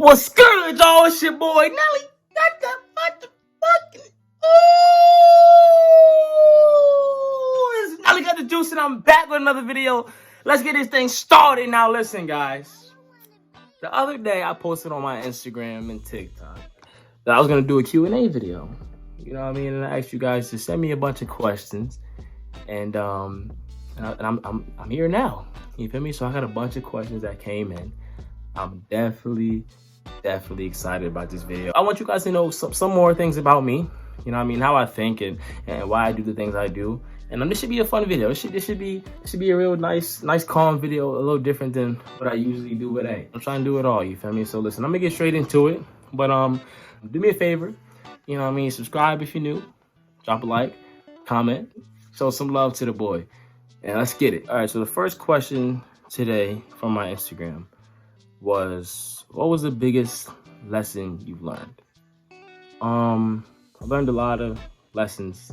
What's good, y'all? It's your boy Nelly. Got the fucking. It's Nelly got the juice, and I'm back with another video. Let's get this thing started. Now, listen, guys. The other day, I posted on my Instagram and TikTok that I was gonna do a Q&A video. You know what I mean? And I asked you guys to send me a bunch of questions, and I'm here now. You feel me? So I got a bunch of questions that came in. I'm definitely excited about this video. I want you guys to know some more things about me. You know what I mean? How I think and why I do the things I do. And this should be a fun video. This should be a real nice calm video, a little different than what I usually do. But hey, I'm trying to do it all, you feel me? So listen, I'm gonna get straight into it. But do me a favor, you know what I mean? Subscribe if you're new, drop a like, comment, show some love to the boy. And let's get it. All right, so the first question today from my Instagram was, what was the biggest lesson you've learned? I learned a lot of lessons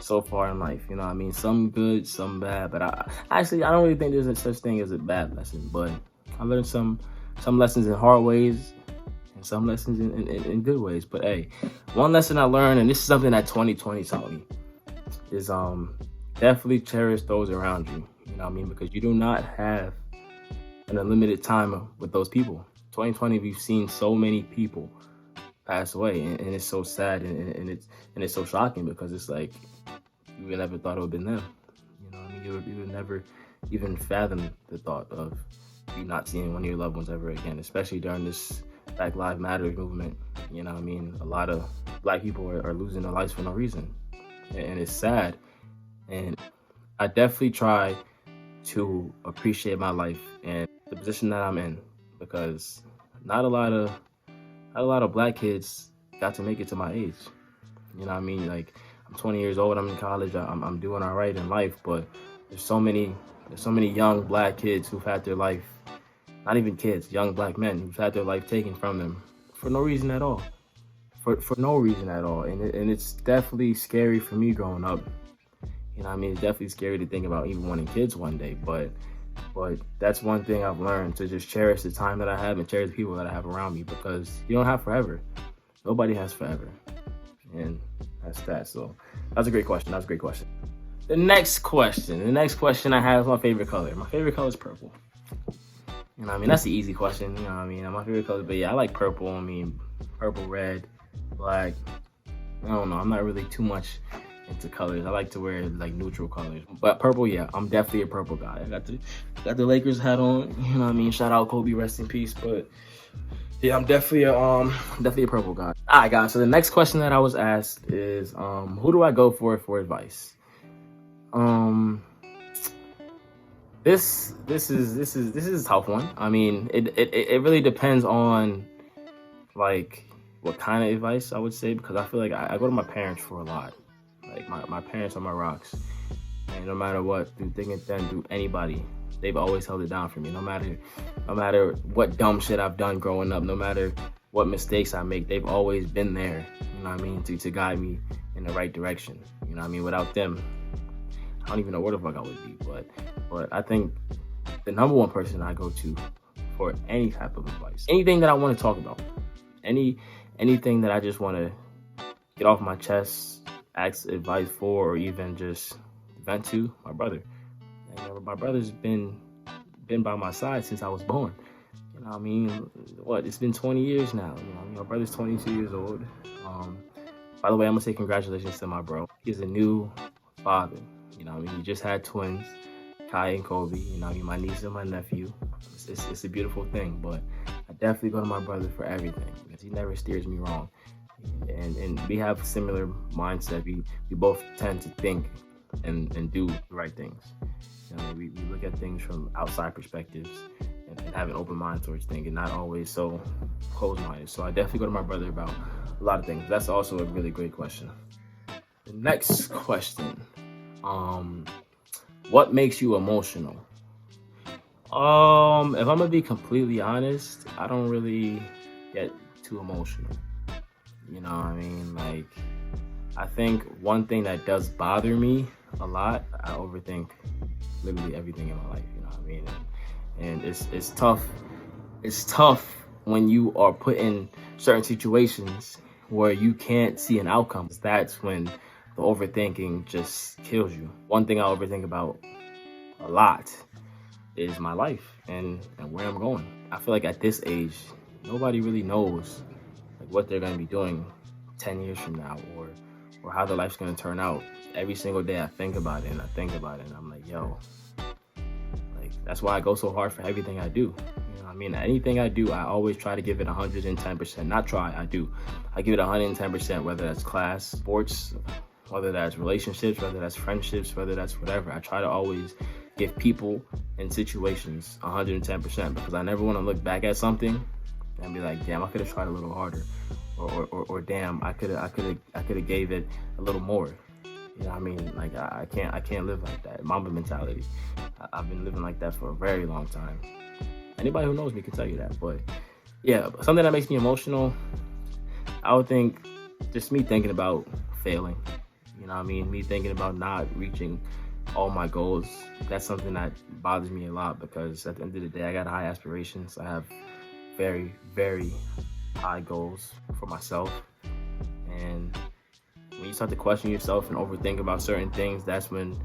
so far in life, you know what I mean? Some good, some bad, but I don't really think there's a such thing as a bad lesson, but I learned some lessons in hard ways and some lessons in good ways. But hey, one lesson I learned, and this is something that 2020 taught me, is definitely cherish those around you, you know what I mean? Because you do not have an unlimited time with those people. 2020, we've seen so many people pass away, and it's so sad, and it's so shocking, because it's like you would never thought it would have been them. You know what I mean? You would never even fathom the thought of you not seeing one of your loved ones ever again, especially during this Black Lives Matter movement. You know what I mean? A lot of Black people are losing their lives for no reason, and it's sad. And I definitely try to appreciate my life and the position that I'm in, because not a lot of Black kids got to make it to my age. You know what I mean? Like, I'm 20 years old, I'm in college, I'm doing all right in life, but there's so many young Black kids who've had their life, not even kids, young Black men who've had their life taken from them for no reason at all. For no reason at all. And it's definitely scary for me growing up. You know what I mean? It's definitely scary to think about even wanting kids one day, but that's one thing I've learned, to just cherish the time that I have and cherish the people that I have around me, because you don't have forever. Nobody has forever. And that's that. So that's a great question. The next question I have is my favorite color. My favorite color is purple. You know what I mean? That's the easy question. You know what I mean? My favorite color, but yeah, I like purple. I mean, purple, red, black. I don't know. I'm not really too much into colors. I like to wear like neutral colors, but purple, yeah, I'm definitely a purple guy. I got the Lakers hat on, you know what I mean? Shout out Kobe, rest in peace. But yeah, I'm definitely a purple guy. All right, guys, so the next question that I was asked is, who do I go for advice? This is a tough one. I mean, it really depends on like what kind of advice I would say, because I feel like I go to my parents for a lot. Like, my parents are my rocks, and no matter what, through thick and thin, through anybody, they've always held it down for me. No matter what dumb shit I've done growing up, no matter what mistakes I make, they've always been there, you know what I mean, to guide me in the right direction. You know what I mean? Without them, I don't even know where the fuck I would be. But I think the number one person I go to for any type of advice, anything that I want to talk about, anything that I just want to get off my chest, ask advice for, or even just vent to, my brother. And my brother's been by my side since I was born. You know what I mean? What, it's been 20 years now. You know, my brother's 22 years old. By the way, I'm gonna say congratulations to my bro. He's a new father. You know what I mean? He just had twins, Kai and Kobe. You know what I mean? My niece and my nephew. It's a beautiful thing, but I definitely go to my brother for everything, because he never steers me wrong. And we have similar mindset. We both tend to think and do the right things. You know, we look at things from outside perspectives and have an open mind towards things, and not always so closed-minded. So I definitely go to my brother about a lot of things. That's also a really great question. The next question, what makes you emotional? If I'm gonna be completely honest, I don't really get too emotional. You know what I mean? Like, I think one thing that does bother me a lot, I overthink literally everything in my life, you know what I mean? And it's tough when you are put in certain situations where you can't see an outcome, that's when the overthinking just kills you. One thing I overthink about a lot is my life and where I'm going. I feel like at this age, nobody really knows like what they're gonna be doing 10 years from now, or how their life's gonna turn out. Every single day I think about it and I'm like, yo, like that's why I go so hard for everything I do. You know what I mean? Anything I do, I always try to give it 110%. Not try, I do. I give it 110%, whether that's class, sports, whether that's relationships, whether that's friendships, whether that's whatever. I try to always give people and situations 110%, because I never want to look back at something and be like, damn, I could have tried a little harder, or damn, I could have gave it a little more. You know what I mean? Like I can't live like that. Mamba mentality. I've been living like that for a very long time. Anybody who knows me can tell you that. But yeah, something that makes me emotional, I would think just me thinking about failing. You know what I mean? Me thinking about not reaching all my goals. That's something that bothers me a lot, because at the end of the day, I got high aspirations. I have very, very high goals for myself. And when you start to question yourself and overthink about certain things, that's when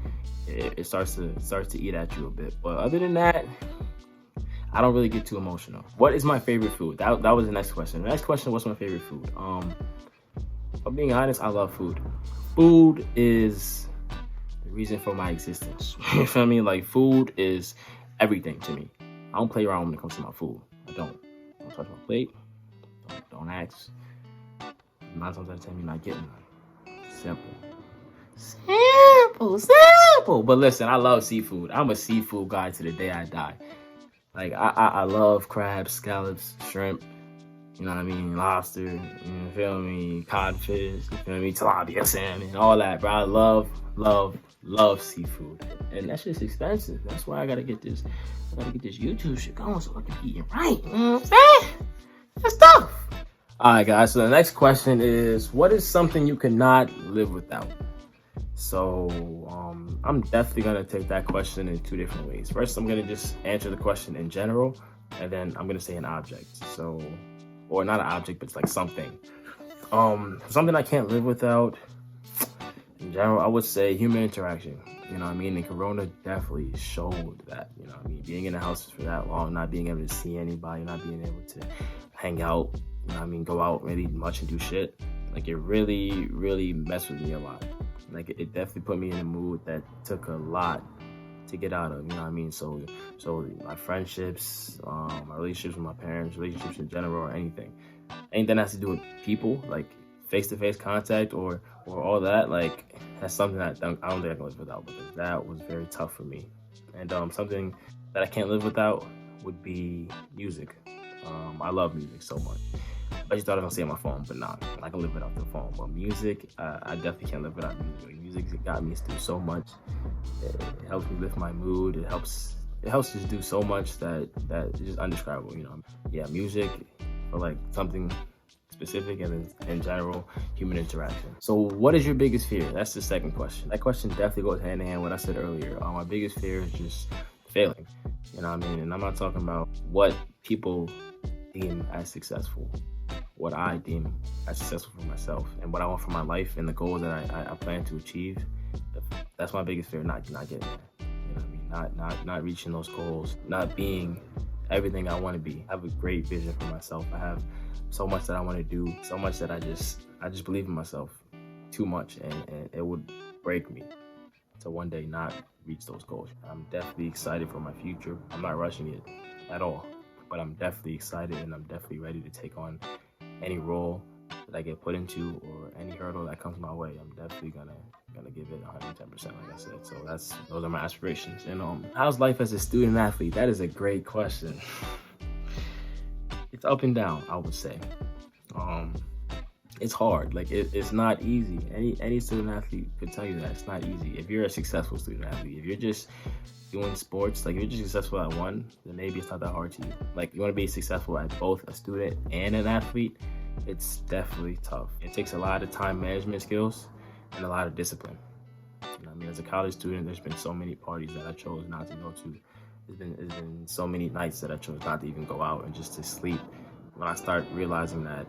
it starts to eat at you a bit. But other than that, I don't really get too emotional. What is my favorite food? That was the next question. The next question, what's my favorite food? If I'm being honest, I love food. Food is the reason for my existence. You feel me? Like, food is everything to me. I don't play around when it comes to my food. I don't touch my plate. Don't ask. 9 times out of 10, you're not getting none. Simple. But listen, I love seafood. I'm a seafood guy to the day I die. Like, I love crabs, scallops, shrimp, you know what I mean, lobster, you feel me, codfish, you feel me, tilapia, salmon, all that, bro. I love seafood. And that shit's expensive. That's why I gotta get this YouTube shit going so I can eat it right. You know what I'm saying? That's tough. Alright guys, so the next question is, what is something you cannot live without? So I'm definitely gonna take that question in 2 different ways. First, I'm gonna just answer the question in general, and then I'm gonna say an object. So, or not an object, but it's like something. Something I can't live without, in general, I would say human interaction. You know what I mean? And Corona definitely showed that. You know what I mean? Being in the house for that long, not being able to see anybody, not being able to hang out, you know what I mean, go out really much and do shit. Like, it really, really messed with me a lot. Like, it definitely put me in a mood that took a lot to get out of, you know what I mean? So my friendships, my relationships with my parents, relationships in general, or anything that has to do with people, like face-to-face contact or all that, like, that's something that I don't think I can live without, because that was very tough for me. And something that I can't live without would be music. I love music so much. I just thought I was gonna say on my phone, but nah, I can live without the phone. But music, I definitely can't live without music. Music got me through so much. It helps me lift my mood. It helps just do so much that it's just undescribable, you know. Yeah, music, or like something specific, and in general, human interaction. So what is your biggest fear? That's the second question. That question definitely goes hand in hand with what I said earlier. My biggest fear is just failing, you know what I mean? And I'm not talking about what people deem as successful, what I deem as successful for myself, and what I want for my life, and the goals that I plan to achieve. That's my biggest fear, not getting there. You know what I mean? Not reaching those goals, not being everything I want to be. I have a great vision for myself. I have so much that I want to do, so much that I just believe in myself too much, and it would break me to one day not reach those goals. I'm definitely excited for my future. I'm not rushing it at all, but I'm definitely excited, and I'm definitely ready to take on any role that I get put into, or any hurdle that comes my way. I'm definitely gonna give it 110%, like I said. So those are my aspirations. And how's life as a student athlete? That is a great question. It's up and down, I would say. It's hard. Like, it's not easy. Any student athlete could tell you that it's not easy. If you're a successful student athlete, if you're just doing sports, like, if you're just successful at one, then maybe it's not that hard to you. Like, you want to be successful at both a student and an athlete, it's definitely tough. It takes a lot of time management skills and a lot of discipline. You know what I mean? As a college student, there's been so many parties that I chose not to go to. There's been so many nights that I chose not to even go out, and just to sleep when I start realizing that,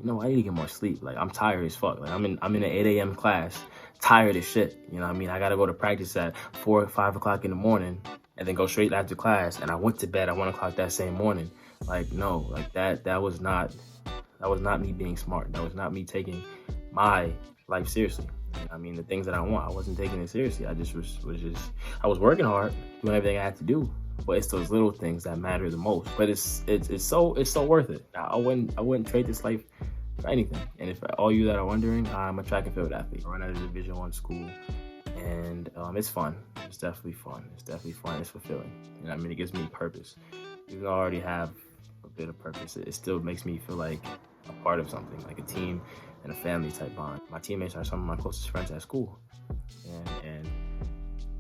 I need to get more sleep. Like, I'm tired as fuck. Like, I'm in an 8 a.m. class, tired as shit. I gotta go to practice at 4 or 5 o'clock in the morning and then go straight after class. And I went to bed at 1 o'clock that same morning. Like, no, like that was not me being smart. That was not me taking my life seriously. The things that I want, I wasn't taking it seriously. I just I was working hard, doing everything I had to do. But it's those little things that matter the most. But it's so worth it. I wouldn't trade this life for anything. And if all you that are wondering, I'm a track and field athlete. I run at a Division I school, and it's fun. It's definitely fun. It's fulfilling. It gives me purpose. Even though I already have a bit of purpose, it still makes me feel like a part of something, like a team and a family type bond. My teammates are some of my closest friends at school, and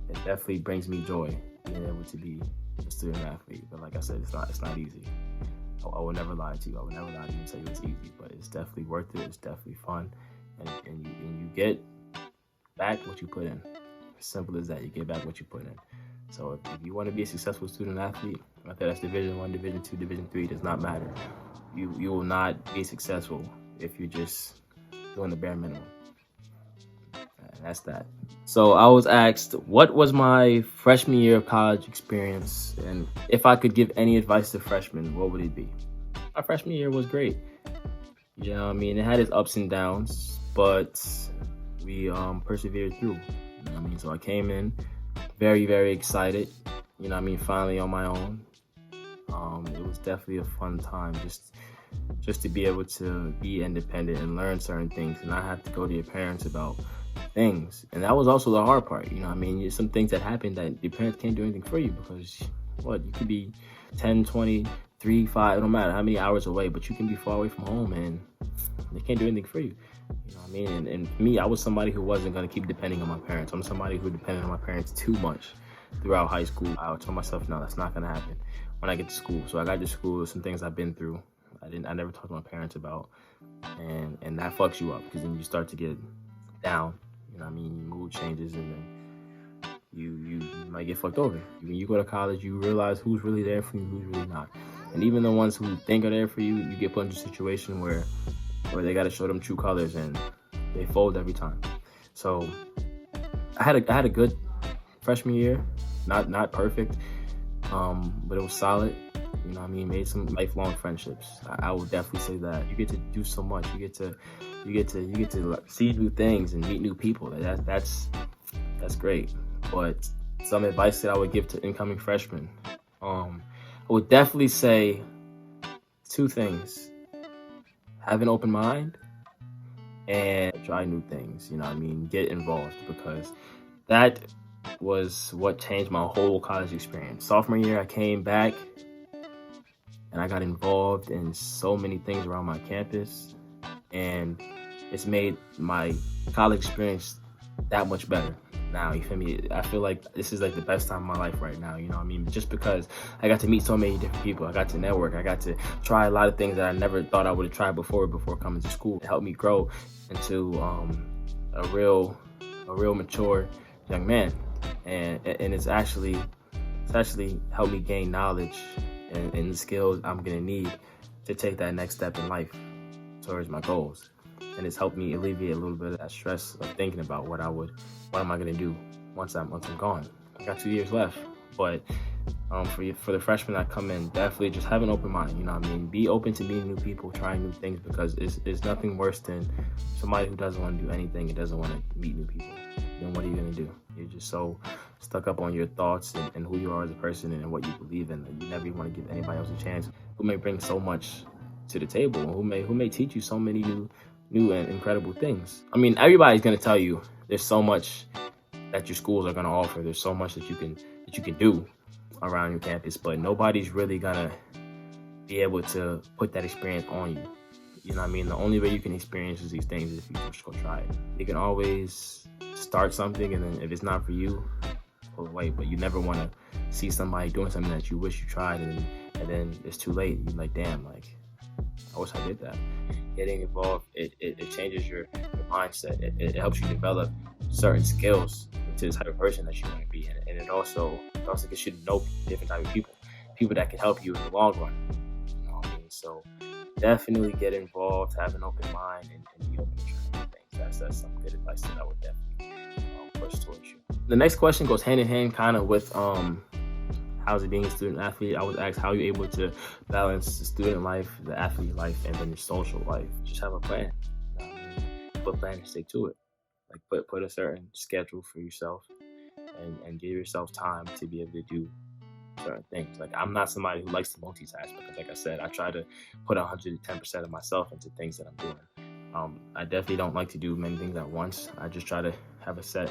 it definitely brings me joy being able to be a student athlete. But like I said, it's not easy. I will never lie to you. I will never lie to you and tell you it's easy, but it's definitely worth it. It's definitely fun, and you get back what you put in. As simple as that. You get back what you put in. So if you want to be a successful student athlete, whether that's Division I, Division II, Division III, does not matter. You will not be successful if you're just doing the bare minimum. And that's that. So I was asked, what was my freshman year of college experience? And if I could give any advice to freshmen, what would it be? My freshman year was great. It had its ups and downs, but we persevered through. So I came in very, very excited. Finally on my own. It was definitely a fun time just to be able to be independent and learn certain things and not have to go to your parents about things. And that was also the hard part. Some things that happen that your parents can't do anything for you because you could be 10, 20, 3, 5, it don't matter how many hours away, but you can be far away from home and they can't do anything for you. And for me, I was somebody who wasn't going to keep depending on my parents. I'm somebody who depended on my parents too much throughout high school. I told myself, no, that's not going to happen when I get to school. So I got to school, some things I've been through. I never talked to my parents about, and that fucks you up because then you start to get down. Your mood changes, and then you might get fucked over. When you go to college, you realize who's really there for you, who's really not. And even the ones who think are there for you, you get put into a situation where they got to show them true colors, and they fold every time. So I had a good freshman year, not perfect, but it was solid. Made some lifelong friendships. I would definitely say that you get to do so much. You get to see new things and meet new people. That's great. But some advice that I would give to incoming freshmen, I would definitely say 2 things: have an open mind and try new things. Get involved, because that was what changed my whole college experience. Sophomore year, I came back and I got involved in so many things around my campus, and it's made my college experience that much better. Now, you feel me? I feel like this is like the best time of my life right now, just because I got to meet so many different people. I got to network. I got to try a lot of things that I never thought I would have tried before coming to school. It helped me grow into a real mature young man, and it's actually helped me gain knowledge and the skills I'm gonna need to take that next step in life towards my goals. And it's helped me alleviate a little bit of that stress of thinking about what am I gonna do once I'm gone. I got 2 years left, but for the freshmen that come in, definitely just have an open mind. Be open to meeting new people, trying new things, because it's nothing worse than somebody who doesn't want to do anything and doesn't want to meet new people. Then what are you gonna do? You're just so stuck up on your thoughts and who you are as a person and what you believe in that you never even want to give anybody else a chance who may bring so much to the table, who may teach you so many new and incredible things. Everybody's gonna tell you there's so much that your schools are gonna offer. There's so much that you can do around your campus, but nobody's really gonna be able to put that experience on you. The only way you can experience these things is if you just go try it. You can always start something, and then if it's not for you, pull away. But you never want to see somebody doing something that you wish you tried, and then it's too late. You're like, damn, I wish I did that. Getting involved, it changes your mindset. It helps you develop certain skills to the type of person that you want to be, and it also gets you to know different type of people that can help you in the long run. So definitely get involved, have an open mind, and be open to trying things. That's some good advice that I would definitely push towards you. The next question goes hand in hand kind of with how's it being a student athlete. I was asked how you're able to balance the student life, the athlete life, and then your social life. Just have a plan. You know what I mean? Put a plan and stick to it. Like put a certain schedule for yourself, and give yourself time to be able to do certain things. Like, I'm not somebody who likes to multitask because, like I said, I try to put 110% of myself into things that I'm doing. I definitely don't like to do many things at once. I just try to have a set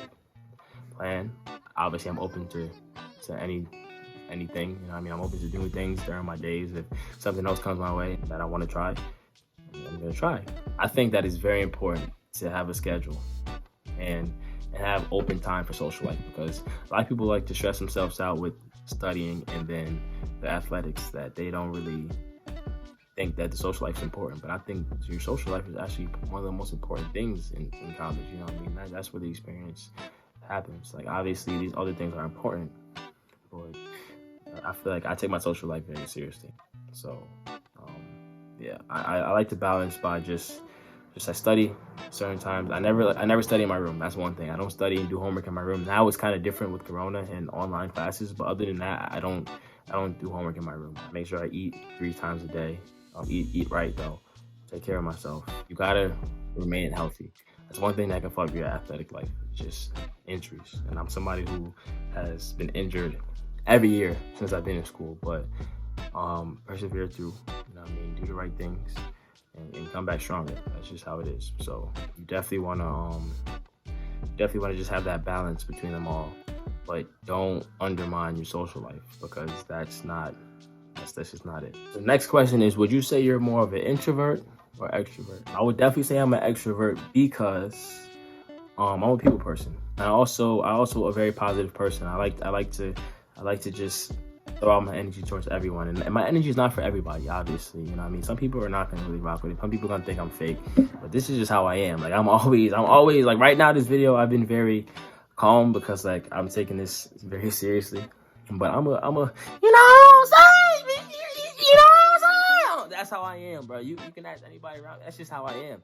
plan. Obviously, I'm open to anything. You know what I mean? I'm open to doing things during my days. If something else comes my way that I want to try, I'm going to try. I think that is very important to have a schedule and have open time for social life, because a lot of people like to stress themselves out with studying and then the athletics, that they don't really think that the social life is important. But I think your social life is actually one of the most important things in college. You know what I mean? That's where the experience happens. Like, obviously these other things are important, but I feel like I take my social life very seriously. So yeah, I like to balance by just I study certain times. I never study in my room. That's one thing. I don't study and do homework in my room. Now it's kind of different with Corona and online classes, but other than that, I don't do homework in my room. I make sure I eat 3 times a day. Eat right though. Take care of myself. You gotta remain healthy. That's one thing that can fuck your athletic life. Just injuries. And I'm somebody who has been injured every year since I've been in school, but persevere through. You know what I mean? Do the right things. And come back stronger. That's just how it is. So you definitely want to just have that balance between them all, but don't undermine your social life, because that's just not it. The next question is, would you say you're more of an introvert or extrovert? I would definitely say I'm an extrovert because I'm a people person. And I also a very positive person. I like to just throw all my energy towards everyone, and my energy is not for everybody, obviously. You know what I mean? Some people are not gonna really rock with it. Some people are gonna think I'm fake, but this is just how I am. Like, I'm always like, right now, this video, I've been very calm because, like, I'm taking this very seriously. But I'm a you know what I'm saying? You know what I'm saying? That's how I am, bro. You can ask anybody around. That's just how I am.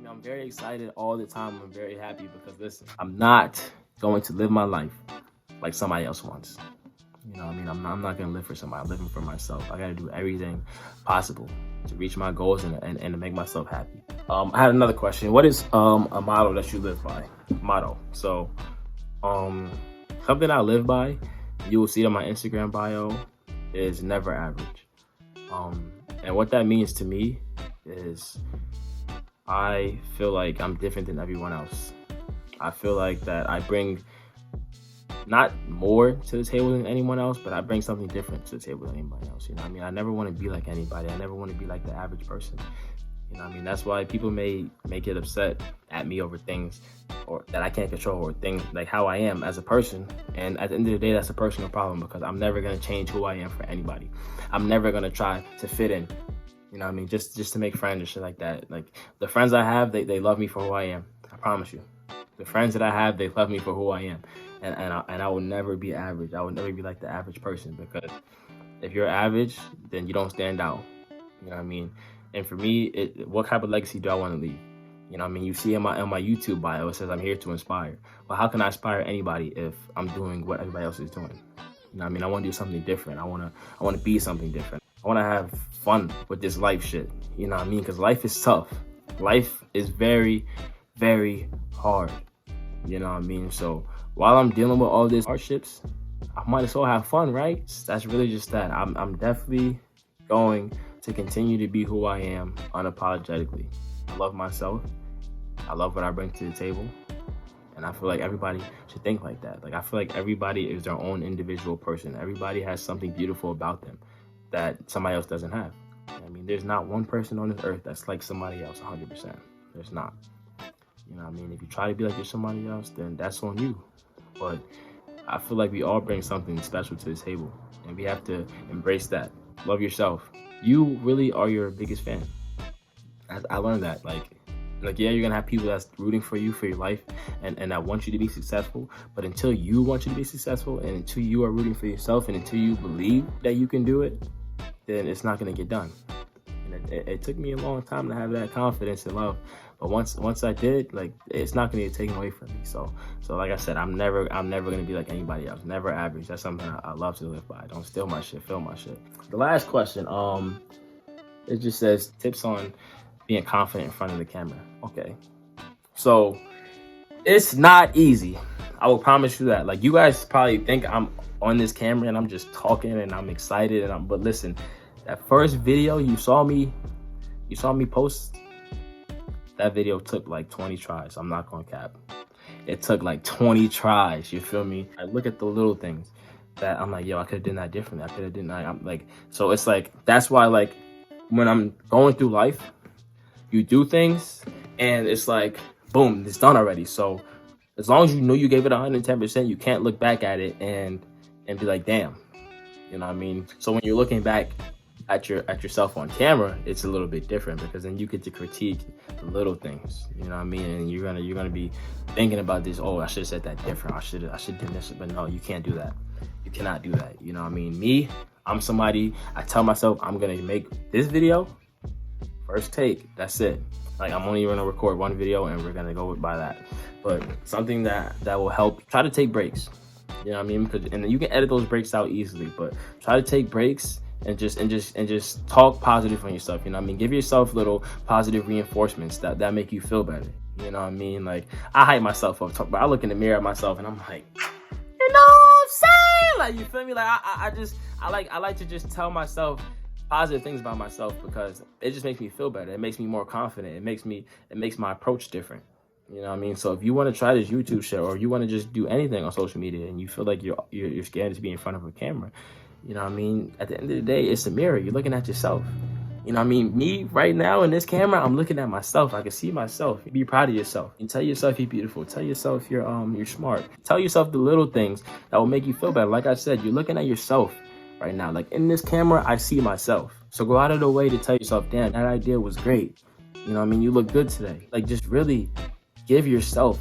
I'm very excited all the time. I'm very happy because, listen, I'm not going to live my life like somebody else wants. You know what I mean? I'm not going to live for somebody. I'm living for myself. I got to do everything possible to reach my goals and to make myself happy. I had another question. What is a motto that you live by? Motto. So, something I live by, you will see it on my Instagram bio, is never average. And what that means to me is I feel like I'm different than everyone else. I feel like that I bring not more to the table than anyone else, but I bring something different to the table than anybody else. You know what I mean? I never want to be like anybody. I never want to be like the average person. You know what I mean? That's why people may get upset at me over things or that I can't control, or things like how I am as a person. And at the end of the day, that's a personal problem, because I'm never going to change who I am for anybody. I'm never going to try to fit in. You know what I mean? Just to make friends or shit like that. Like, the friends I have, they love me for who I am. I promise you. The friends that I have, they love me for who I am. And I will never be average. I will never be like the average person, because if you're average, then you don't stand out. You know what I mean? And for me, what type of legacy do I want to leave? You know what I mean? You see in my YouTube bio, it says I'm here to inspire. Well, how can I inspire anybody if I'm doing what everybody else is doing? You know what I mean? I want to do something different. I want to be something different. I want to have fun with this life shit. You know what I mean? Because life is tough. Life is very, very hard. You know what I mean? So while I'm dealing with all these hardships, I might as well have fun, right? That's really just that. I'm definitely going to continue to be who I am unapologetically. I love myself. I love what I bring to the table. And I feel like everybody should think like that. Like, I feel like everybody is their own individual person. Everybody has something beautiful about them that somebody else doesn't have. I mean, there's not one person on this earth that's like somebody else 100%. There's not. You know what I mean? If you try to be like you're somebody else, then that's on you. But I feel like we all bring something special to the table, and we have to embrace that. Love yourself. You really are your biggest fan. I learned that. Like, yeah, you're gonna have people that's rooting for you for your life and that want you to be successful. But until you want you to be successful, and until you are rooting for yourself, and until you believe that you can do it, then it's not gonna get done. And it took me a long time to have that confidence and love. But once I did, like, it's not gonna get taken away from me. So like I said, I'm never gonna be like anybody else. Never average. That's something I love to live by. Don't steal my shit, feel my shit. The last question, it just says tips on being confident in front of the camera. Okay. So it's not easy. I will promise you that. Like, you guys probably think I'm on this camera and I'm just talking and I'm excited but listen, that first video you saw me post, that video took like 20 tries. I'm not gonna cap. It took like 20 tries, you feel me? I look at the little things that I'm like, yo, I could have done that differently. I could have done that. I'm like, so it's like, that's why, like, when I'm going through life, you do things and it's like, boom, it's done already. So as long as you know you gave it 110%, you can't look back at it and be like, damn, you know what I mean? So when you're looking back at yourself on camera, it's a little bit different, because then you get to critique the little things, you know what I mean? And you're gonna be thinking about this, oh, I should have said that different, I should do this. But no, you can't do that. You cannot do that, you know what I mean? Me, I'm somebody, I tell myself I'm gonna make this video first take, that's it. Like, I'm only gonna record one video and we're gonna go by that. But something that will help, try to take breaks, you know what I mean? And you can edit those breaks out easily, but try to take breaks and just talk positive on yourself, you know what I mean? Give yourself little positive reinforcements that make you feel better, you know what I mean? Like, I hype myself up, but I look in the mirror at myself and I'm like, you know what I'm saying? Like, you feel me? Like, I like to just tell myself positive things about myself, because it just makes me feel better. It makes me more confident. It makes my approach different. You know what I mean? So if you want to try this YouTube shit, or you want to just do anything on social media and you feel like you're scared to be in front of a camera, you know what I mean? At the end of the day, it's a mirror. You're looking at yourself. You know what I mean? Me right now in this camera, I'm looking at myself. I can see myself. Be proud of yourself. And tell yourself you're beautiful. Tell yourself you're smart. Tell yourself the little things that will make you feel better. Like I said, you're looking at yourself right now. Like, in this camera, I see myself. So go out of the way to tell yourself, damn, that idea was great. You know what I mean? You look good today. Like, just really give yourself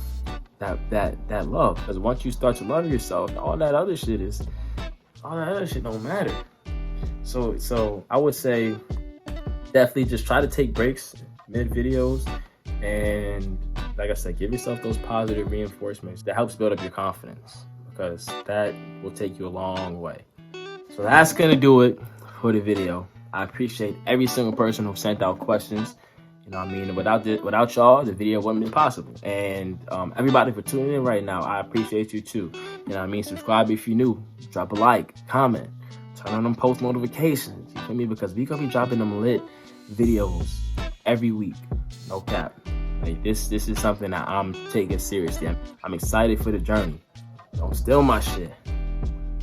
that love. Because once you start to love yourself, all that other shit don't matter. So I would say definitely just try to take breaks mid videos, and like I said, give yourself those positive reinforcements that helps build up your confidence, because that will take you a long way. So that's gonna do it for the video. I appreciate every single person who sent out questions. You know what I mean? Without y'all, the video wouldn't be possible. And everybody for tuning in right now, I appreciate you too. You know what I mean? Subscribe if you're new. Drop a like, comment, turn on them post notifications. You feel me? Because we gonna be dropping them lit videos every week. No cap. Like, this is something that I'm taking seriously. I'm excited for the journey. Don't steal my shit.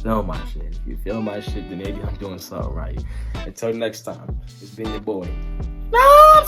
Feel my shit. If you feel my shit, then maybe I'm doing something right. Until next time, it's been your boy. No, I'm